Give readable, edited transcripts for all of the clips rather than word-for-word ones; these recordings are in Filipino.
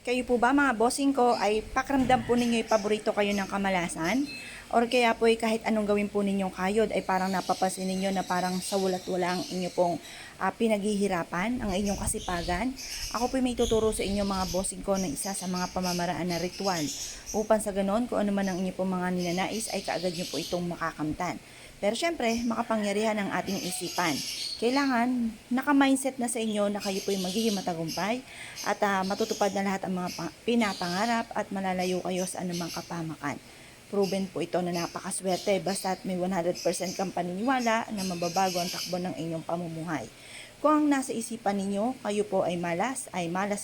Kayo po ba mga bossing ko ay pakiramdam po ninyo yung paborito kayo ng kamalasan? Or kaya po ay kahit anong gawin po ninyong kayod ay parang napapansin ninyo na parang sa walat-wala ang inyo pong pinaghihirapan, ang inyong kasipagan? Ako po may tuturo sa inyo mga bossing ko ng isa sa mga pamamaraan na ritual upang sa ganon kung ano man ang inyo pong mga ninanais ay kaagad nyo po itong makakamtan. Pero syempre, makapangyarihan ang ating isipan. Kailangan naka-mindset na sa inyo na kayo po yung magiging matagumpay at matutupad na lahat ang mga pinapangarap at malalayo kayo sa anumang kapamakan. Proven po ito na napakaswerte basta't may 100% kang paniniwala na mababago ang takbo ng inyong pamumuhay. Kung ang nasa isipan ninyo, kayo po ay malas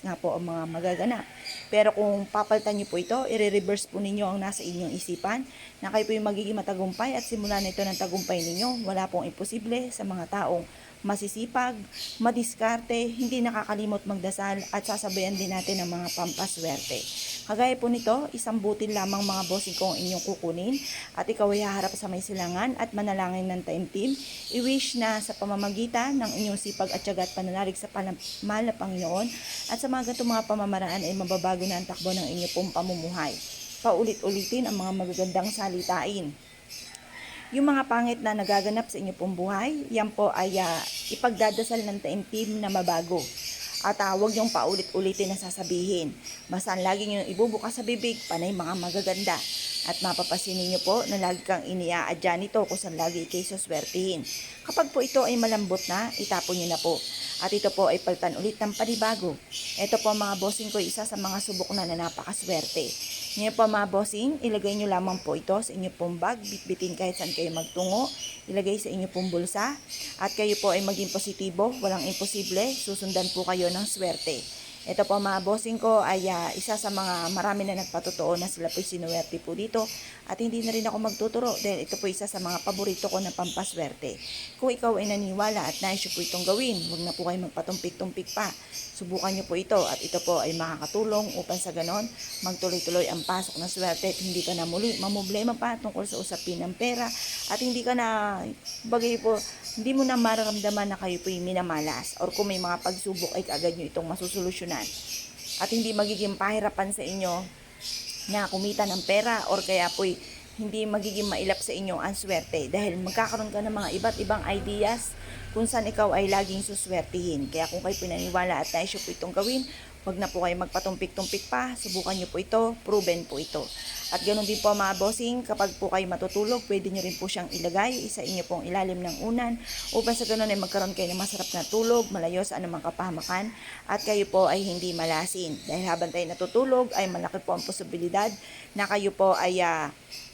nga po ang mga magaganap. Pero kung papalitan niyo po ito, i-reverse po ninyo ang nasa inyong isipan na kayo po yung magiging matagumpay at simulan na ito ng tagumpay ninyo. Wala pong imposible sa mga taong masisipag, madiskarte, hindi nakakalimot magdasal at sasabayan din natin ng mga pampaswerte. Kagaya po nito, isang butil lamang mga bossing ko ang inyong kukunin at ikaw ay haharap sa may silangan at manalangin ng taimtim. I-wish na sa pamamagitan ng inyong sipag at tiyaga at pananalig sa mahal na Panginoon at sa mga ganitong mga pamamaraan ay mababago na ang takbo ng inyong pong pamumuhay. Paulit-ulitin ang mga magagandang salitain. Yung mga pangit na nagaganap sa inyo pong buhay, yan po ay ipagdadasal ng taimtim na mabago. At huwag niyong paulit-ulitin na sasabihin. Basta lagi niyong ibubukas sa bibig, panay mga magaganda. At mapapasin niyo po na lagi kang iniaadya nito kung saan lagi kayo suswertihin. Kapag po ito ay malambot na, itapon niyo na po. At ito po ay palitan ulit ng panibago. Ito po mga bossing ko, isa sa mga subok na napakaswerte. Ngayon po mga bossing, ilagay nyo lamang po ito sa inyo pong bag, bitbitin kahit saan kayo magtungo, ilagay sa inyo pong bulsa, at kayo po ay maging positibo, walang imposible, susundan po kayo ng swerte. Ito po mga bossing ko ay isa sa mga marami na nagpatotoo na sila po sinuwerte po dito at hindi na rin ako magtuturo dahil ito po isa sa mga paborito ko na pampaswerte. Kung ikaw ay naniwala at nais po itong gawin, huwag na po kayo magpatumpik-tumpik pa. Subukan nyo po ito at ito po ay makakatulong upang sa ganon magtuloy-tuloy ang pasok ng swerte at hindi ka na muli mamumblema pa tungkol sa usapin ng pera at hindi ka na bagay po hindi mo na mararamdaman na kayo po yung minamalas or kung may mga pagsubok ay kaagad nyo itong masusolusyonan at hindi magiging pahirapan sa inyo na kumita ng pera or kaya po hindi magiging mailap sa inyo ang swerte dahil magkakaroon ka ng mga iba't ibang ideas kung saan ikaw ay laging suswertihin. Kaya kung kayo pinaniwala at nais po itong gawin, huwag na po kayo magpatumpik-tumpik pa, subukan nyo po ito, proven po ito. At ganoon din po mga bossing, kapag po kayo matutulog, pwede nyo rin po siyang ilagay sa inyo pong ilalim ng unan upang sa ganoon ay magkaroon kayo ng masarap na tulog, malayo sa anumang kapahamakan at kayo po ay hindi malasin. Dahil habang tayo natutulog ay malaki po ang posibilidad na kayo po ay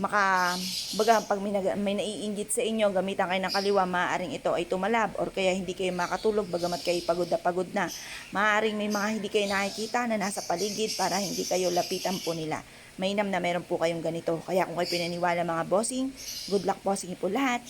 pag may naiinggit sa inyo, gamitan kayo ng kaliwa, maaaring ito ay tumalab or kaya hindi kayo makatulog bagamat kayo pagod na. Maaaring may mga hindi kayo nakikita na nasa paligid para hindi kayo lapitan po nila. Mainam na meron po kayong ganito. Kaya kung kayo pinaniwala mga bossing, good luck po sa inyo po lahat.